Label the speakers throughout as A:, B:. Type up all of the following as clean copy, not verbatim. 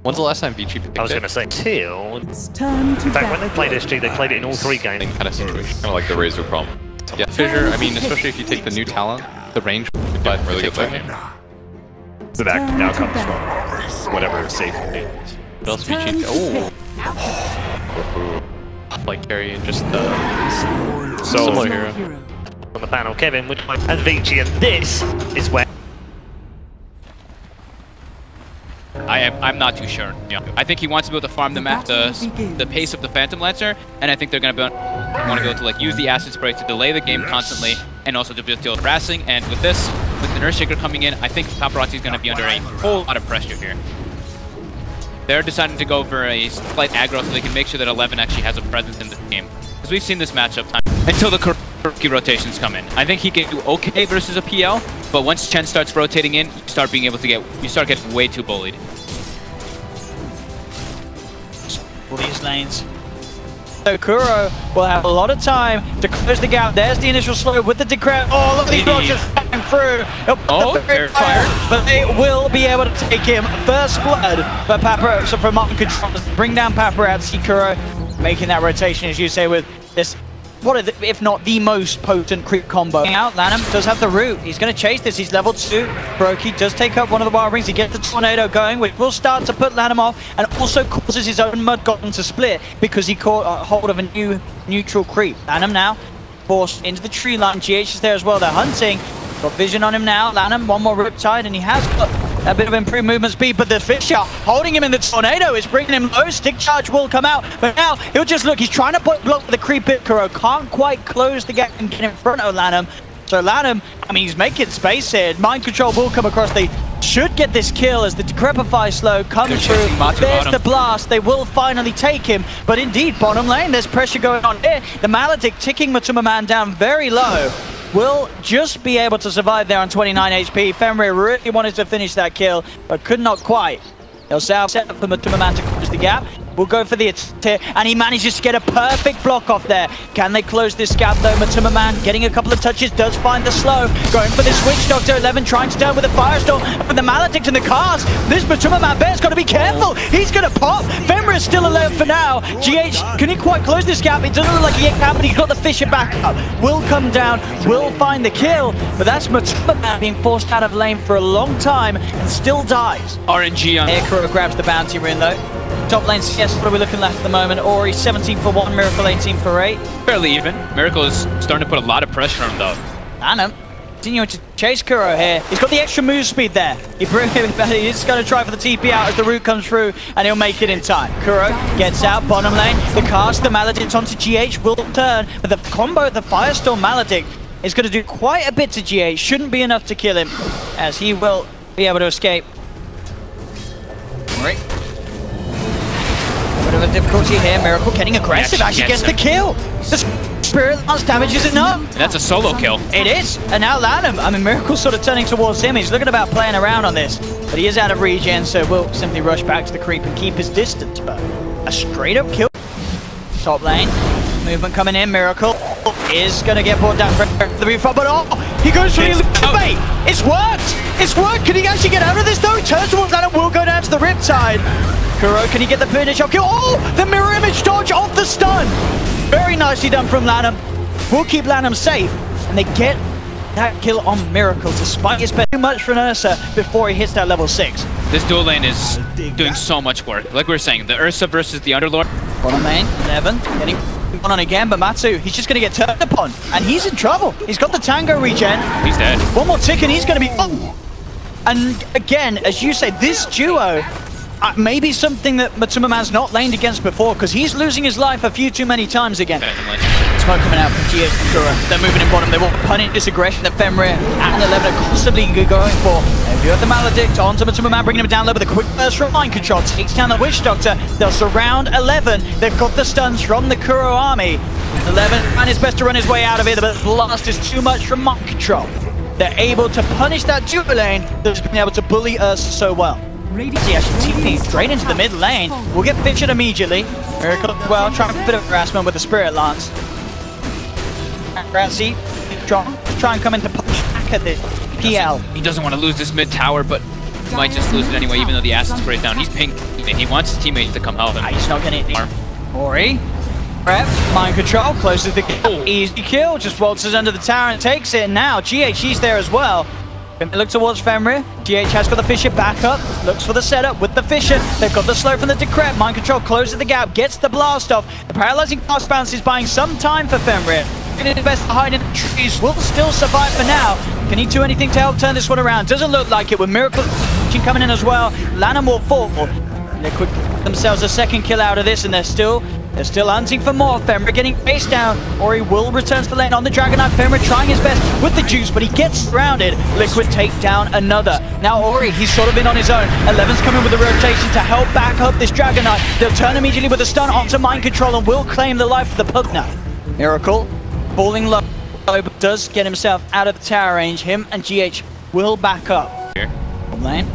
A: When's the last time Vici picked it?
B: I was going to say, till... In
C: fact,
B: when they played SG, they played it in all 3 games.
A: Kind of situation. Kind of like the Razor problem. Yeah, Fissure, I mean, especially if you take the new talent, the range, but really good there.
B: So that now comes from whatever is safe.
A: What else Vici? Oh! Like carry and just similar hero.
B: On the panel, Kevin and Vici, and this is where...
D: I'm not too sure. Yeah. I think he wants to be able to farm the pace of the Phantom Lancer, and I think they're going to want to be able to like use the acid spray to delay the game constantly, and also to be able to deal with harassing. And with this, with the Nurse Shaker coming in, I think Paparazzi is going to be under a whole lot of pressure here. They're deciding to go for a slight aggro so they can make sure that 11 actually has a presence in the game. Because we've seen this matchup time until the rookie rotations come in. I think he can do okay versus a PL, but once Chen starts rotating in, you start getting way too bullied.
E: All these lanes. So Kuro will have a lot of time to close the gap. There's the initial slow with the decrep. Oh, look at these rockets flying through.
D: Oh, they're fired.
E: But they will be able to take him. First blood. But Paparazzi from Mind Control bring down Paparazzi. Kuro making that rotation, as you say, with this. What are if not the most potent creep combo? Out, Lanham does have the root. He's going to chase this. He's level 2. Brokey does take up one of the wild rings. He gets the tornado going, which will start to put Lanham off, and also causes his own mud goblin to split because he caught hold of a new neutral creep. Lanham now forced into the tree line. GH is there as well. They're hunting. Got vision on him now. Lanham, one more Riptide, and he has got a bit of improved movement speed, but the Fissure holding him in the tornado is bringing him low. Stick charge will come out, but now he'll just look. He's trying to block the creep hit. Kuro can't quite close the gap and get in front of Lanham. So Lanham, I mean, he's making space here. Mind Control will come across. They should get this kill as the Decrepify slow comes through. There's the blast. They will finally take him. But indeed, bottom lane, there's pressure going on here. The Maledict ticking Matuma Man down very low. Will just be able to survive there on 29 HP. Fenrir really wanted to finish that kill, but could not quite. They'll set up for Matuma Man to close the gap. We'll go for the attack, and he manages to get a perfect block off there. Can they close this gap though? Matuma Man getting a couple of touches, does find the slow. Going for this Witch Doctor, 11 trying to turn with a Firestorm. With the Maledict and the cars, this Matuma Man bear's got to be careful. He's going to pop. Fenrir is still alive for now. GH, can he quite close this gap? It doesn't look like he can, but he's got the Fissure back up. Will come down, will find the kill, but that's Matuma Man being forced out of lane for a long time and still dies.
D: RNG on.
E: Aircrew grabs the bounty rune though. Top lane CS, what are we looking left at the moment? Ori 17 for 1, Miracle 18 for 8.
D: Fairly even. Miracle is starting to put a lot of pressure on him though.
E: Lanham continuing to chase Kuro here. He's got the extra move speed there. He's going to try for the TP out as the root comes through, and he'll make it in time. Kuro gets out, bottom lane. The cast, the Maledict onto GH will turn, but the combo, the Firestorm Maledict, is going to do quite a bit to GH. Shouldn't be enough to kill him, as he will be able to escape. Right. Bit of a difficulty here. Miracle getting aggressive, actually gets the kill. The Spirit Lance damage is enough.
D: And that's a solo kill.
E: It is. And now Lanham, I mean, Miracle's sort of turning towards him. He's looking about playing around on this, but he is out of regen, so will simply rush back to the creep and keep his distance. But a straight up kill. Top lane, movement coming in. Miracle is going to get brought down for the refund, but he goes for the bait. It's worked. It's worked. Can he actually get out of this though? He turns towards Lanham, will go down to the Riptide. Kuro, can he get the finish off kill? Oh, the mirror image dodge off the stun. Very nicely done from Lanham. We'll keep Lanham safe, and they get that kill on Miracle despite his too much for an Ursa before he hits that level 6.
D: This dual lane is doing so much work. Like we were saying, the Ursa versus the Underlord.
E: Bottom lane, 11, getting one on again, but Matsu, he's just going to get turned upon, and he's in trouble. He's got the Tango regen.
D: He's dead.
E: One more tick, and he's going to be... Oh! And again, as you say, this duo... maybe something that Matuma Man's not laned against before, because he's losing his life a few too many times again. Smoke coming out from GH and Kuro. They're moving in bottom. They want to punish this aggression that Fenrir and 11 are constantly going for. If you have the Maledict onto Matuma Man, bringing him down low with a quick burst from Mind Control. Takes down the Witch Doctor. They'll surround 11. They've got the stuns from the Kuro army. 11 and his best to run his way out of it, but the blast is too much from Mind Control. They're able to punish that duo lane that's been able to bully us so well. He actually TP straight into the mid lane. We'll get featured immediately. Miracle, well, trying a bit of harassment with the Spirit Lance. Grassy, try and come into push back at the PL.
D: He doesn't want to lose this mid tower, but He might just lose it anyway, even though the assets break down. He's pink, and he wants his teammates to come help him.
E: He's not getting it. Ori, prep, mind control, closes the kill. Easy kill, just waltzes under the tower and takes it. And now GH's there as well. Look towards Fenrir. GH has got the Fissure back up. Looks for the setup with the Fissure. They've got the slow from the Decrep. Mind control closes the gap, gets the blast off. The paralyzing fast bounce is buying some time for Fenrir. Doing his best to hide in the trees. Will still survive for now. Can he do anything to help turn this one around? Doesn't look like it with Miracle coming in as well. Lanham will fall. Liquid themselves a second kill out of this, and they're still hunting for more. Fenrir getting faced down. Ori will return to the lane on the Dragon Knight. Fenrir trying his best with the juice, but he gets surrounded. Liquid take down another. Now Ori, he's sort of in on his own. 11's coming with a rotation to help back up this Dragon Knight. They'll turn immediately with a stun onto mind control and will claim the life of the Pugna. Miracle falling low, but does get himself out of the tower range. Him and GH will back up.
D: Here.
E: Lane.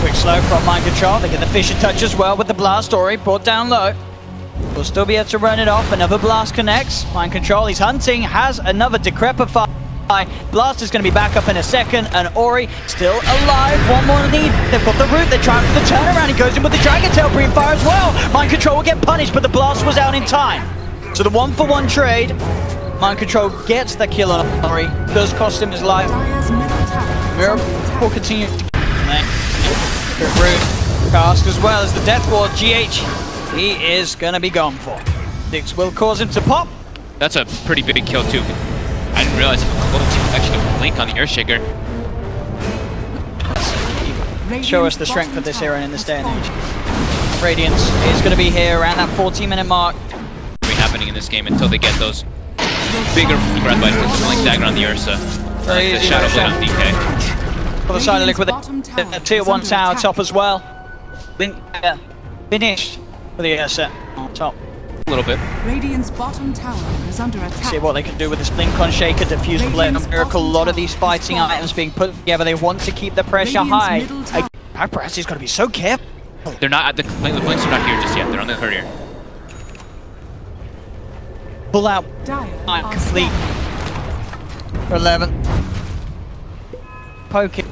E: Quick slow from mind control. They get the Fissure touch as well with the blast. Ori brought down low. Will still be able to run it off. Another blast connects. Mind control, he's hunting. Has another Decrepify. Blast is going to be back up in a second. And Ori still alive. One more need. They've got the root. They're trying for the turnaround. He goes in with the Dragon Tail Pre-fire as well. Mind control will get punished, but the blast was out in time. So the 1-for-1 trade. Mind control gets the kill on Ori. Does cost him his life. Miracle will continue to root cast as well as the Death Ward. GH. He is going to be gone for. Dix will cause him to pop.
D: That's a pretty big kill too. I didn't realize how close he actually blink on the Earthshaker.
E: Show us the strength of this hero in this day and age. Radiance is going to be here around that 14-minute mark.
D: Be happening in this game until they get those bigger breath bites with the blink dagger on the Ursa. The Shadow Blade on DK.
E: For the side of Liquid, a tier 1 tower top as well. Finished for the Ursa on top.
D: A little bit.
C: Radiant's bottom tower is under attack.
E: See what they can do with this Blink-on Shaker, Diffuse Blade on Miracle. A lot of these fighting items being put together. They want to keep the pressure high. Paparazzi's got to be so careful.
D: They're not at the Blinks are not here just yet. They're on the courier.
E: Pull out. Complete. For 11. Poke it.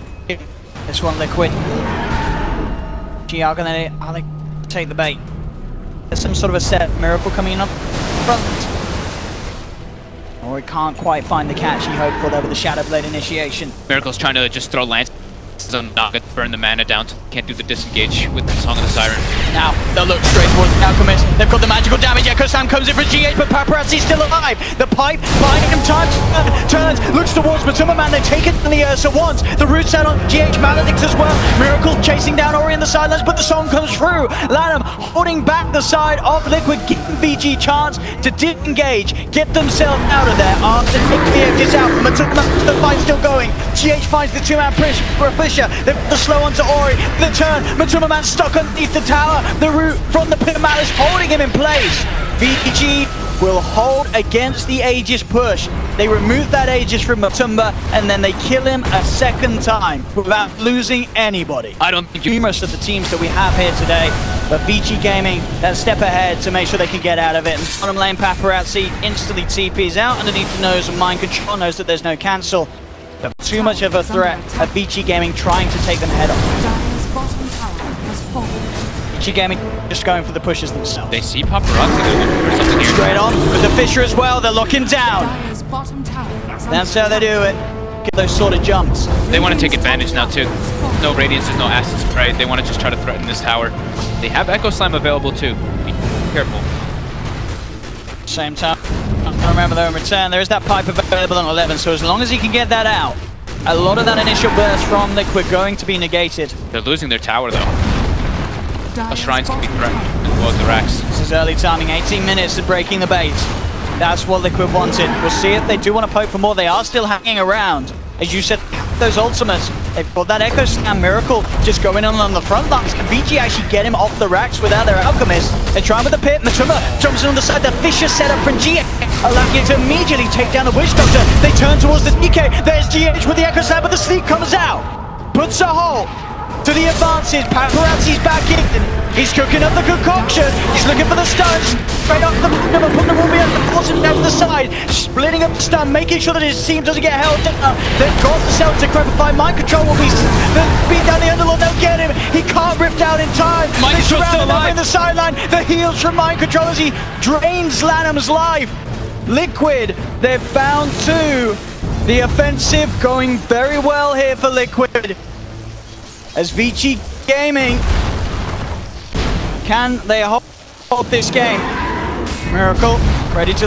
E: This one Liquid. GR gonna take the bait. There's some sort of a set Miracle coming up front. Or he can't quite find the catch he hoped for there with the Shadow Blade initiation.
D: Miracle's trying to just throw lances on Naga to burn the mana down. Can't do the disengage with the Song of the Siren.
E: Now, they'll look straight towards the Alchemist. They've got the magical damage. Echo Slam comes in for GH, but Paparazzi's still alive. The pipe, buying him time, turns, looks towards Matuma Man. They take it from the Ursa once. The root's out on GH Maledicts as well. Miracle chasing down Ori in the sidelines, but the song comes through. Lanham holding back the side of Liquid, giving Vici chance to disengage, get themselves out of there after taking the edges out. Matuma, the fight's still going. GH finds the two-man push for a Fissure. They've got the slow onto Ori. The turn, Matuma Man stuck underneath the tower. The root from the Pit of Malice holding him in place. Vici will hold against the Aegis push. They remove that Aegis from Matumba and then they kill him a second time without losing anybody.
D: I don't think
E: numerous of the teams that we have here today, but Vici Gaming, that step ahead to make sure they can get out of it. And bottom lane Paparazzi instantly TPs out underneath the nose of Mind Control, knows that there's no cancel. But too much of a threat of Vici Gaming trying to take them head on. Vici Gaming just going for the pushes themselves.
D: They see Paparazzi, they're looking for something here.
E: Straight on with the Fissure as well, they're locking down. That's how they do it. Get those sort of jumps.
D: They want to take advantage now too. No Radiance, there's no Acid Spray. They want to just try to threaten this tower. They have Echo Slam available too. Be careful.
E: Same time. Remember though, in return, there is that pipe available on 11, so as long as he can get that out, a lot of that initial burst from Liquid going to be negated.
D: They're losing their tower though. A Shrine's going to be threatened as well as the Rax.
E: This is early timing, 18 minutes of breaking the bait. That's what Liquid wanted. We'll see if they do want to poke for more. They are still hanging around. As you said, those ultimates, they've got that Echo Slam Miracle just going on the front lines. Can Vici actually get him off the racks without their Alchemist? They're trying with the pit. Matuma jumps in on the side. The Fissure set up from GH, allowing him to immediately take down the Witch Doctor. They turn towards the DK. There's GH with the Echo Slam, but the sleep comes out. Puts a halt to the advances. Paparazzi's back in. He's cooking up the concoction. He's looking for the stuns. Straight up the Pugna, but Pugna will be able to force him down to the side. Splitting up the stun, making sure that his team doesn't get held down. They've got the cells to crepify. Mind control will be beat down the Underlord. They'll get him. He can't rift out in time.
D: Mind
E: They
D: control's
E: surround
D: still
E: him
D: alive.
E: in the sideline. The heals from Mind Control as he drains Lanham's life. Liquid, they've found two. The offensive going very well here for Liquid. As Vici Gaming, can they hold this game? Miracle, ready to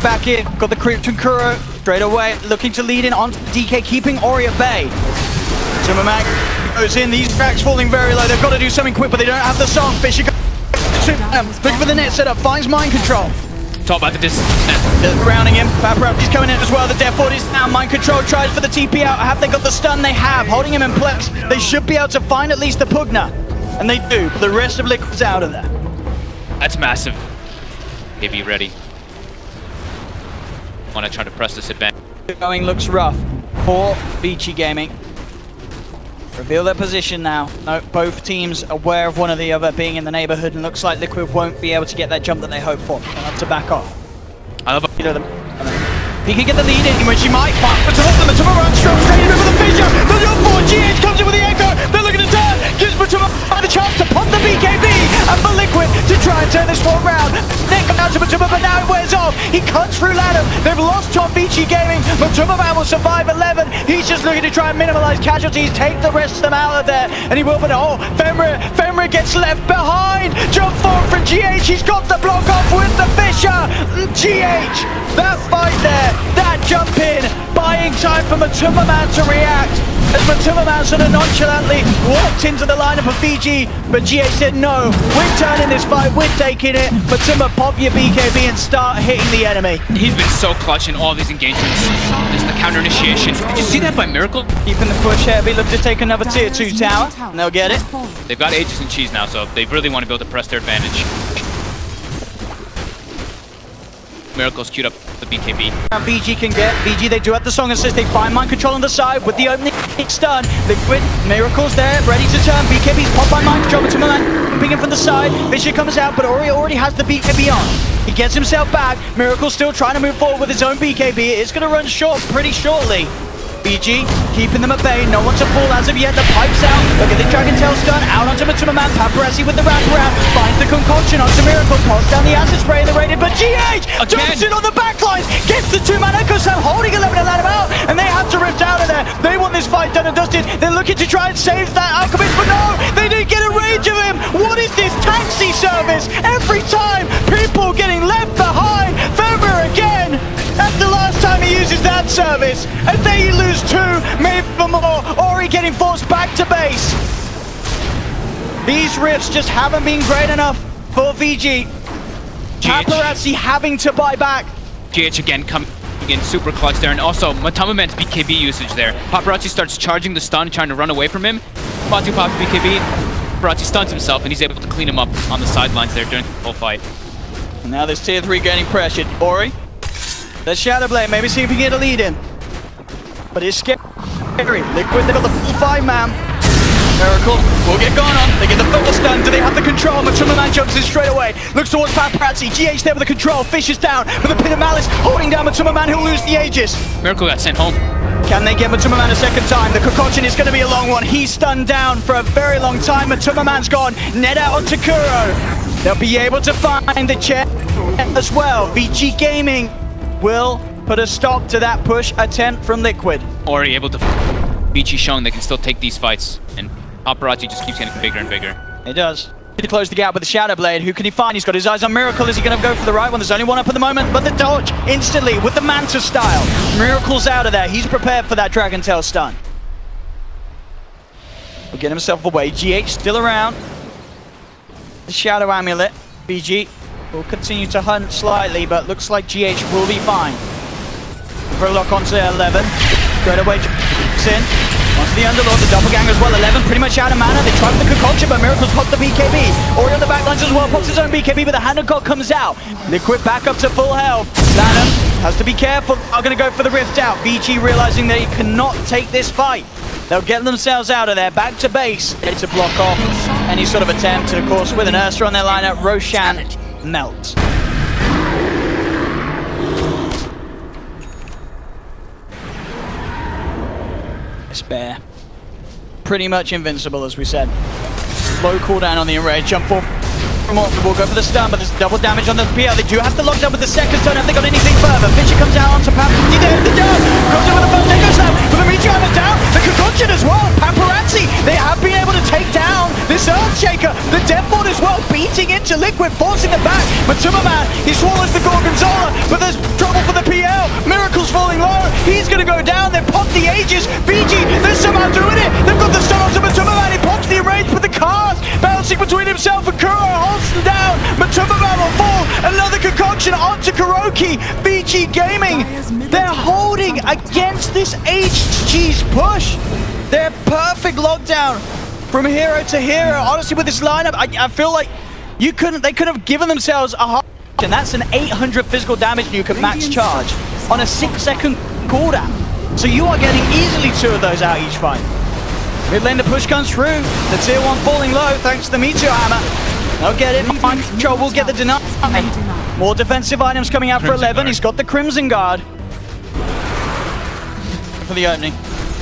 E: back in. Got the creep to Kuro straight away, looking to lead in on DK, keeping Ori at bay. Timmerman goes in, these tracks falling very low. They've got to do something quick, but they don't have the song. Fisher looking for the net setup, finds Mind Control.
D: Talk about the distance.
E: They're grounding him. Paparazzi's coming in as well. The Death Ward is down. Mind Control tries for the TP out. Have they got the stun? They have. Holding him in place. They should be able to find at least the Pugna. And they do. But the rest of Liquid's out of there.
D: That's massive. Be ready. Want to try to press this advantage.
E: Going looks rough for Vici Gaming. Reveal their position now. No, both teams aware of one or the other being in the neighborhood, and looks like Liquid won't be able to get that jump that they hope for. They'll have to back off.
D: I love it.
E: He can get the lead in, which he might find. But Matuma runs strong straight in with the fissure. The jump for GH comes in with the echo. They're looking to turn. Gives Matuma the chance to pop the BKB. And for Liquid to try and turn this one round. Then come down to Matuma, but now it wears off. He cuts through Lanham. They've lost Top Vici Gaming. Matuma will survive 11. He's just looking to try and minimize casualties, take the rest of them out of there. And he will, but oh, Femra gets left behind. Jump forward from GH. He's got the block off with the fissure. GH, that fight there. That jump in, buying time for Matuma to react. As Matuma sort of nonchalantly walked into the lineup of Fiji, but GH said no, we're turning this fight, we're taking it. Matuma, pop your BKB and start hitting the enemy.
D: He's been so clutch in all these engagements. Just the counter initiation. Did you see that by Miracle?
E: Keeping the push heavy, look to take another tier 2 tower, and they'll get it.
D: They've got Aegis and Cheese now, so they really want to be able to press their advantage. Miracle's queued up the BKB.
E: And VG can get, VG they do have the song assist, they find Mind Control on the side with the opening stun. Liquid, Miracle's there, ready to turn, BKB's popped by Mind Control, Matuma picking from the side, Vici comes out, but Ori already has the BKB on. He gets himself back, Miracle still trying to move forward with his own BKB, it's going to run short pretty shortly. VG keeping them at bay, no one to fall as of yet, the pipes out, look at the Dragon Tail stun, out onto Matuma, Paparazzi with the wraparound, finds the concoction onto Miracle, toss down the acid spray, they're raided, but GH jumps in on the backlines, gets the 2-man Echo Slam, holding 11 and let him out, and they have to rift out of there. They want this fight done and dusted, they're looking to try and save that Alchemist, but no, they didn't get a range of him. What is this taxi service? Every time, people getting left behind, Femra again. That's the last time he uses that service, and they lose 2, maybe more. Ori getting forced back to base. These rifts just haven't been great enough for VG. Paparazzi having to buy back.
D: GH again coming in super clutch there, and also Matuma-man's BKB usage there. Paparazzi starts charging the stun, trying to run away from him. Batu pops BKB, Paparazzi stuns himself, and he's able to clean him up on the sidelines there during the whole fight.
E: And now there's tier 3 getting pressured. Ori, let's Shadow Blade, maybe see if we can get a lead in. But it's scary. Liquid, they got the full 5-man. Miracle will get gone on. They get the full stun. Do they have the control? Matuma jumps in straight away. Looks towards Paparazzi. GH there with the control. Fish is down with the pin of malice. Holding down Matuma, he'll lose the Aegis.
D: Miracle got sent home.
E: Can they get Matuma a second time? The concoction is going to be a long one. He's stunned down for a very long time. Matuma gone. Net out onto Kuro. They'll be able to find the chair as well. Vici Gaming will put a stop to that push attempt from Liquid.
D: Ori able to Vici showing they can still take these fights, and Paparazzi just keeps getting bigger and bigger.
E: It does. To close the gap with the Shadow Blade. Who can he find? He's got his eyes on Miracle. Is he going to go for the right one? There's only one up at the moment, but the dodge instantly with the Manta style. Miracle's out of there. He's prepared for that Dragon Tail stun. Will get himself away. GH still around. The Shadow Amulet. VG will continue to hunt slightly, but looks like GH will be fine. Throw lock onto 11. Straight away, in. Onto the Underlord, the Doppelganger as well. 11 pretty much out of mana. They tried the concoction, but Miracle's popped the BKB. Ori on the backlines as well, pops his own BKB, but the Hand of God comes out. Liquid back up to full health. Lanham has to be careful. Are going to go for the rift out. VG realizing that he cannot take this fight. They'll get themselves out of there. Back to base. Ready to block off. any sort of attempt. And of course, with an Ursa on their lineup, Roshan melts. Despair. Pretty much invincible, as we said. Low cooldown on the enrage, jump forward. We'll go for the stun, but there's double damage on the PL. They do have to lock down with the second stun. Have they got anything further? Vici comes out onto Paparazzi. There, the down. Comes in with the first echo slam. But the meteor hammer's down. The concoction as well. Paparazzi, they have been able to take down this Earthshaker. The Deathboard as well, beating into Liquid, forcing them back. Matsumaman, he swallows the Gorgonzola, but there's trouble for the PL. Miracle's falling low. He's going to go down. They've popped the Aegis. Vici, they're somehow doing it. They've got the stun onto Matsumaman. He pops the enrage, but the cars bouncing between himself and Kuro. Down, Matsumaman will fall. Another concoction onto Kuroki. Vici Gaming, they're holding against this HG's push. They're perfect lockdown from hero to hero. Honestly, with this lineup, I feel like they could have given themselves a half, and that's an 800 physical damage nuke at max charge on a 6-second cooldown. So you are getting easily 2 of those out each fight. Mid lane, the push comes through. The tier 1 falling low thanks to the Meteor Hammer. They'll get it. Mind Control will get the deny. More defensive items coming out for 11. He's got the Crimson Guard. For the opening.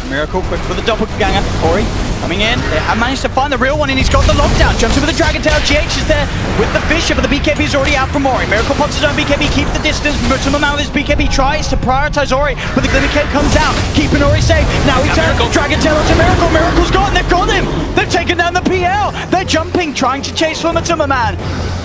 E: Miracle quick for the doppelganger. Ori coming in. They have managed to find the real one, and he's got the lockdown. Jumps over the Dragon Tail. GH is there with the Fisher, but the BKB is already out from Ori. Miracle pops his own BKB, keeps the distance. Matsumaman with his BKB tries to prioritize Ori, but the Glimmer Cape comes out, keeping Ori safe. Now he turns Dragon Tail onto Miracle. Miracle's gone. They've got him. They've taken down the PL. They're jumping, trying to chase for Matsumaman.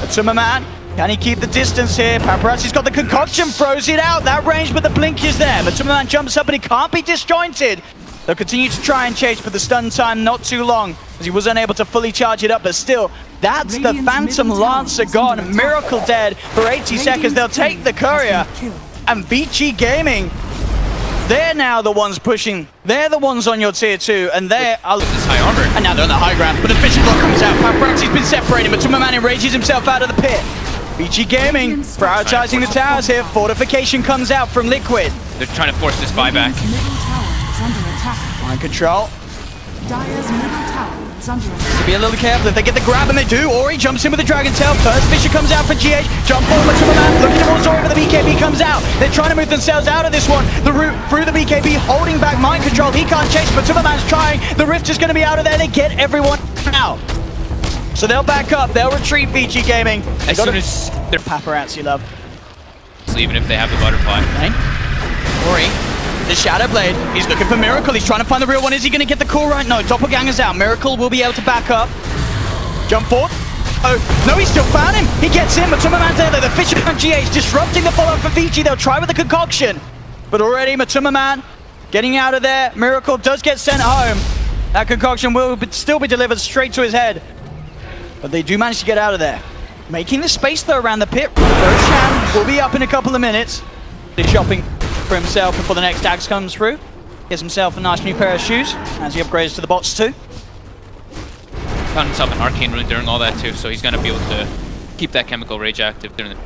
E: Matsumaman, can he keep the distance here? Paparazzi's got the concoction, throws it out. That range, but the blink is there. Matsumaman jumps up, but he can't be disjointed. They'll continue to try and chase, but the stun time not too long, as he was unable to fully charge it up, but still, that's the Phantom Lancer gone. Miracle dead for 80 seconds. They'll take the Courier, and Vici Gaming, they're now the ones pushing. They're the ones on your tier 2, and they're
D: this high armor.
E: And now they're on the high ground, but the fishing block comes out. Paparazzi's been separated, but Matsumaman enrages himself out of the pit. Vici Gaming prioritizing the towers here. Fortification comes out from Liquid.
D: They're trying to force this buyback.
E: Mind Control.
C: Dire's middle tower is under attack.
E: To be a little careful if they get the grab, and they do. Ori jumps in with the Dragon Tail. First Fisher comes out for GH. Jump forward to the man. Looking towards Ori, but the BKB comes out. They're trying to move themselves out of this one. The route through the BKB, holding back Mind Control. He can't chase, but Superman's trying. The Rift is going to be out of there. They get everyone out. So they'll back up. They'll retreat, Vici Gaming.
D: As soon as they're
E: Paparazzi love.
D: So even if they have the butterfly.
E: Okay. Ori. The Shadow Blade, he's looking for Miracle, he's trying to find the real one. Is he going to get the call right? No, Doppelganger's out. Miracle will be able to back up. Jump forward. Oh, no, he still found him. He gets in, but Matsumaman's there. The Fisher and GH disrupting the follow-up for Vici. They'll try with the concoction. But already Matsumaman getting out of there. Miracle does get sent home. That concoction will still be delivered straight to his head. But they do manage to get out of there. Making the space, though, around the pit. Roshan will be up in a couple of minutes. They're shopping for himself before the next axe comes through. Gets himself a nice new pair of shoes as he upgrades to the bots too.
D: Found himself an arcane rune during all that too, so he's going to be able to keep that chemical rage active during the...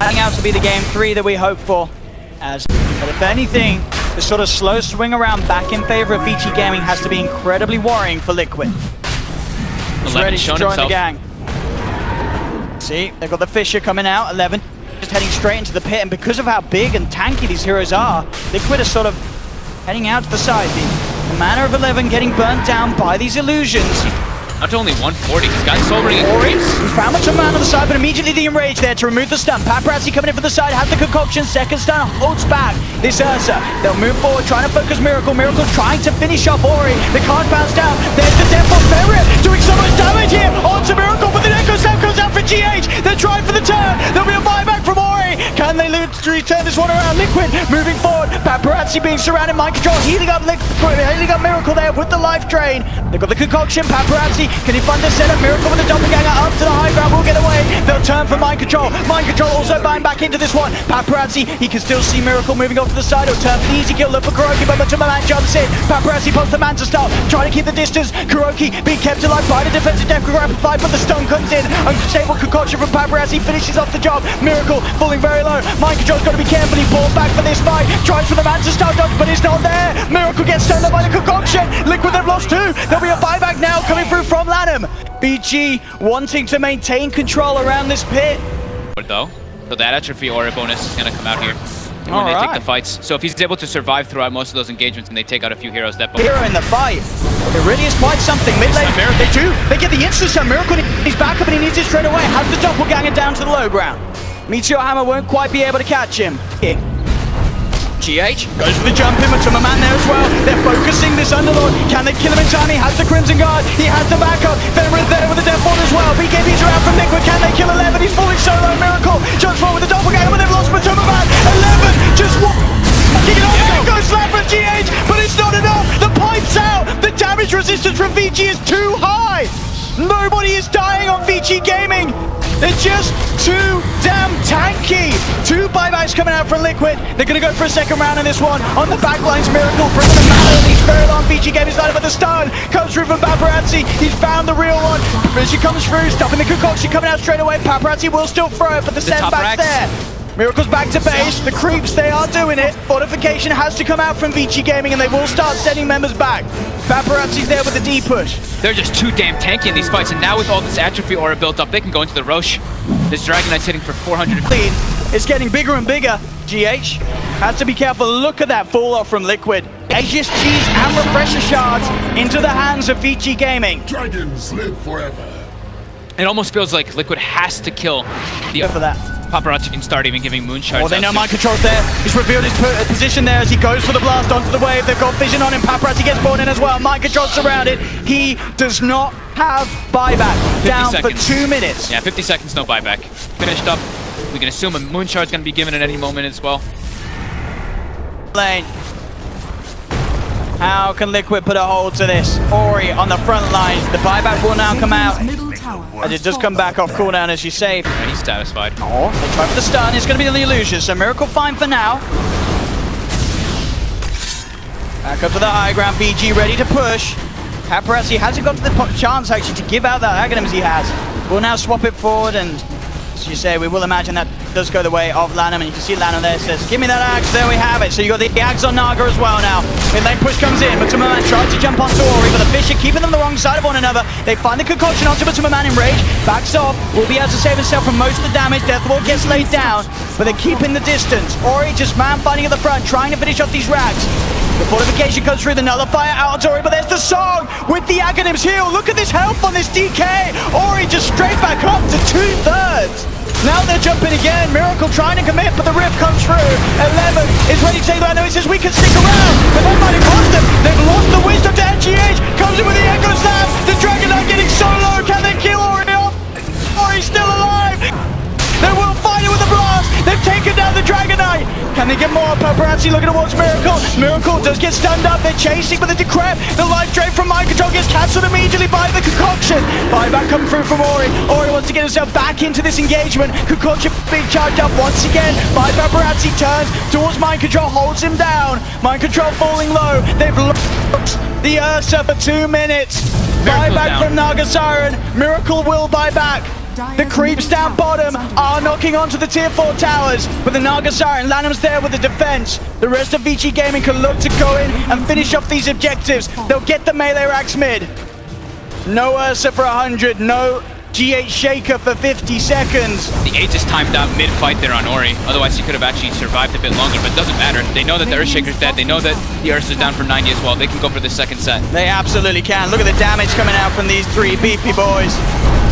E: Turning out to be the game 3 that we hope for. But if anything, the sort of slow swing around back in favor of Vici Gaming has to be incredibly worrying for Liquid. He's ready to join the gang. See, they've got the Fisher coming out, 11. Just heading straight into the pit, and because of how big and tanky these heroes are, Liquid is sort of heading out to the side. The Mana of 11 getting burnt down by these illusions.
D: Not only 140, he's got Soul Ring.
E: Ori found Matsumaman on the side, but immediately the Enrage there to remove the stun. Paparazzi coming in from the side, has the concoction, second stun, holds back this Ursa. They'll move forward, trying to focus Miracle. Miracle's trying to finish off Ori. The card bounce down. There's the Death of Ferret doing so much damage here onto Miracle, but the Echo Slam goes out for GH. They're trying for the turn. There'll be a buyback from Ori. Can they turn this one around? Liquid moving forward. Paparazzi being surrounded. Mind Control healing up Miracle there with the life drain. They've got the concoction. Paparazzi, can he find the setup? Miracle with the doppelganger up to the high ground. Will get away. They'll turn for Mind Control. Mind Control also buying back into this one. Paparazzi, he can still see Miracle moving off to the side. He'll turn for the easy kill. Look for Kuroki, but Matsumaman jumps in. Paparazzi pops the man to start, trying to keep the distance. Kuroki being kept alive by the defensive death grab fight, but the stun comes in. Unstable concoction from Paparazzi finishes off the job. Miracle falling very low. Mind Control's got to be careful. He pulls back for this fight. Tries for the man to start dodge, but he's not there. Miracle gets stunned up by the concoction. Liquid, they've lost 2. There'll be a buyback now coming through from Lanham. Vici wanting to maintain control around this pit.
D: Though, so that atrophy aura bonus is going to come out here when they take the fights. So if he's able to survive throughout most of those engagements and they take out a few heroes, that
E: hero in the fight. It really is quite something. Mid lane, they get the insta-stun. Miracle, he's back up and he needs it straight away. Has the doppelganger down to the low ground. Meteor Hammer won't quite be able to catch him. GH goes for the jump in, but to my man there as well. They're focusing this Underlord. Can they kill him in time? He has the Crimson Guard. He has the backup. Fenrir there with the Death Bond as well. BKB's around from Liquid. Can they kill 11? He's falling solo. Miracle jumps forward with the doppelganger, but they've lost Matuma-Man. 11 just walking it over. There goes slap from GH, but it's not enough. The pipe's out. The damage resistance from Vici is too high. Nobody is dying on Vici Gaming. They're just too damn tanky. 2 buybacks coming out from Liquid. They're going to go for a second round in this one. On the backlines, Miracle bringing the mana. He's very long. Vici Gaming's lined up at the stun. Comes through from Paparazzi. He's found the real one. Vici comes through, stopping the concoction coming out straight away. Paparazzi will still throw it, but the sendback's there. Miracle's back to base. The creeps, they are doing it. Fortification has to come out from Vici Gaming and they will start sending members back. Paparazzi's there with the D push.
D: They're just too damn tanky in these fights, and now with all this atrophy aura built up, they can go into the Roche. This Dragon Knight's hitting for 400.
E: It's getting bigger and bigger. GH has to be careful. Look at that fall off from Liquid. Aegis G's and Refresher Shards into the hands of Vici Gaming.
F: Dragons live forever.
D: It almost feels like Liquid has to kill the
E: for that.
D: Paparazzi can start even giving moon shards.
E: Oh, they know mind control's there. He's revealed his position there as he goes for the blast onto the wave. They've got vision on him. Paparazzi gets born in as well. Mind control surrounded. He does not have buyback. Down seconds. For 2 minutes.
D: Yeah, 50 seconds, no buyback. Finished up. We can assume a moon shard's going to be given at any moment as well.
E: Lane. How can Liquid put a hold to this? Ori on the front lines. The buyback will now come out. As it does come back off cooldown as you save.
D: And he's satisfied.
E: Oh, they try for the stun. It's going to be the illusion. So Miracle fine for now. Back up to the high ground. BG ready to push. Paparazzi hasn't got to the chance actually to give out that Aghanims he has. We'll now swap it forward and, as you say, we will imagine that does go the way of Lanham, and you can see Lanham there says, give me that axe, there we have it. So you got the axe on Naga as well now. Mid lane push comes in, Matuma-Man tries to jump onto Ori, but the fish are keeping them the wrong side of one another. They find the concoction onto Matuma-Man in rage, backs off, will be able to save himself from most of the damage. Deathwall gets laid down, but they're keeping the distance. Ori just man fighting at the front, trying to finish off these racks. The fortification comes through, the nullifier out on Ori, but there's the song with the Aghanims heal. Look at this health on this DK. Ori just straight back up to 2/3. Now they're jumping again. Miracle trying to commit, but the rift comes through. 11 is ready to take the he says we can stick around, but they might have lost them. They've lost the wisdom to NGH. Comes in with the Echo Slam. The Dragon Knight getting so low. Can they kill Ori off? Ori's still alive. They will fight it with the blast. They've taken down the Dragon Knight. Can they get more? Paparazzi looking towards Miracle. Miracle does get stunned up. They're chasing with the Decrep. The life drain from mind control gets cancelled immediately by the concoction. Buyback coming through from Ori. Ori wants to get himself back into this engagement. Concoction being charged up once again by Paparazzi. Turns towards mind control, holds him down. Mind control falling low. They've lost the Ursa for 2 minutes. Buyback from Naga Siren. Miracle will buy back. The creeps down bottom are knocking onto the tier 4 towers, but the Naga Siren, Lanham's there with the defense. The rest of Vici Gaming can look to go in and finish off these objectives. They'll get the melee racks mid. No Ursa for 100, no GH Shaker for 50 seconds.
D: The Aegis timed out mid-fight there on Ori. Otherwise, he could have actually survived a bit longer, but it doesn't matter. They know that the Earthshaker's dead. They know that the Ursa's down for 90 as well. They can go for the second set.
E: They absolutely can. Look at the damage coming out from these 3 beefy boys.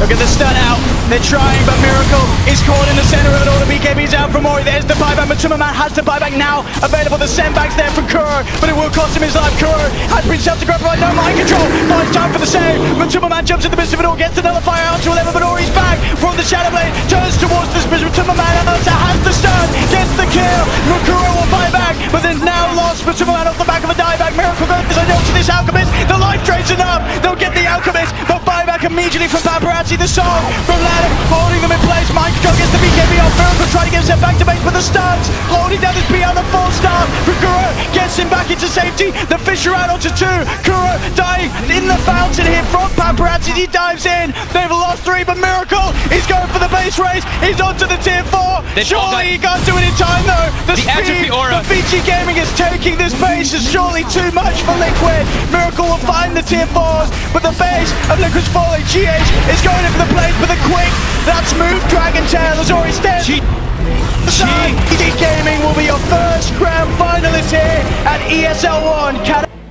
E: Look at the stun out. They're trying, but Miracle is caught in the center of it all. The BKB's out from Ori. There's the buyback. Matuma-Man has the buyback now available. The sendback's there from Kuro, but it will cost him his life. Kuro has been set to grab by no mind control. Finds time for the save. Matuma-Man jumps in the midst of it all, gets the nullifier out to 11, but Ori's back from the Shadow Blade. Turns towards this Matuma-Man. Has the stun, gets the kill. Kuro will buy back, but then now lost. Matuma-Man off the back of a dieback. Miracle goes to this Alchemist. The life drain's enough. They'll get the Alchemist, but buyback immediately from Paparazzi. The song from Lanham, holding them in place. Mind control gets the BKB off. Miracle trying to get himself back to base with the stuns. Holding down this B on the 4-star. Kuro gets him back into safety. The Fisher out onto 2. Kuro dying in the fountain here from Paparazzi. He dives in. They've lost 3, but Miracle is going for the base race. He's onto the tier 4. Surely he can't do it in time though. The speed of Vici Gaming is taking this base is surely too much for Liquid. Miracle will find the tier 4s, but the base of Liquid's falling boy GH is going in for the plate with a quick. That's moved. Dragon Tail has already stepped. GG Gaming will be your first grand finalist here at ESL 1.